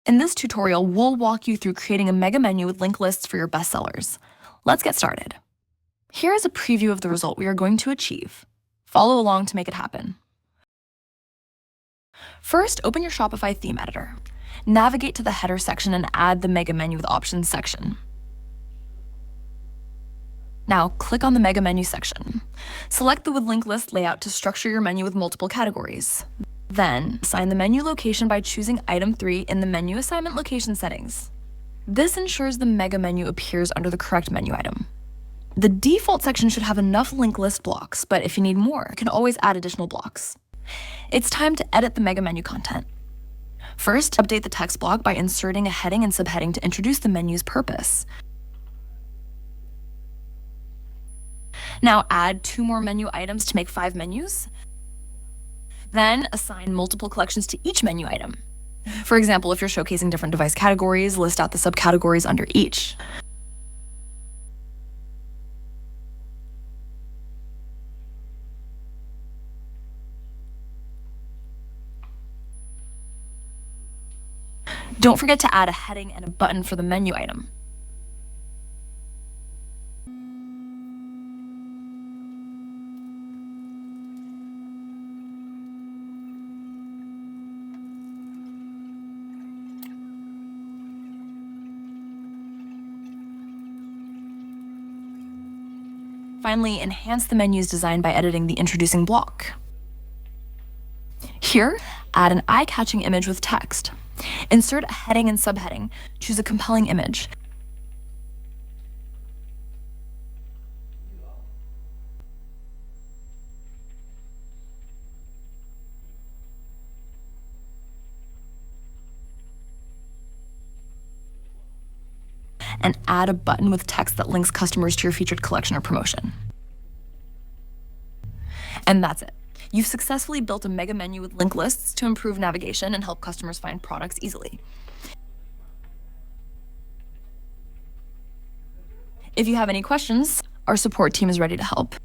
In this tutorial, we'll walk you through creating a mega menu with linked lists for your bestsellers. Let's get started. Here is a preview of the result we are going to achieve. Follow along to make it happen. First, open your Shopify theme editor. Navigate to the header section and add the mega menu with options section. Now, click on the mega menu section. Select the with linked list layout to structure your menu with multiple categories. Then, assign the menu location by choosing item 3 in the menu assignment location settings. This ensures the mega menu appears under the correct menu item. The default section should have enough linked list blocks, but if you need more, you can always add additional blocks. It's time to edit the mega menu content. First, update the text block by inserting a heading and subheading to introduce the menu's purpose. Now add 2 more menu items to make 5 menus. Then assign multiple collections to each menu item. For example, if you're showcasing different device categories, list out the subcategories under each. Don't forget to add a heading and a button for the menu item. Finally, enhance the menu's design by editing the introducing block. Here, add an eye-catching image with text. Insert a heading and subheading. Choose a compelling image. And add a button with text that links customers to your featured collection or promotion. And that's it. You've successfully built a mega menu with linked lists to improve navigation and help customers find products easily. If you have any questions, our support team is ready to help.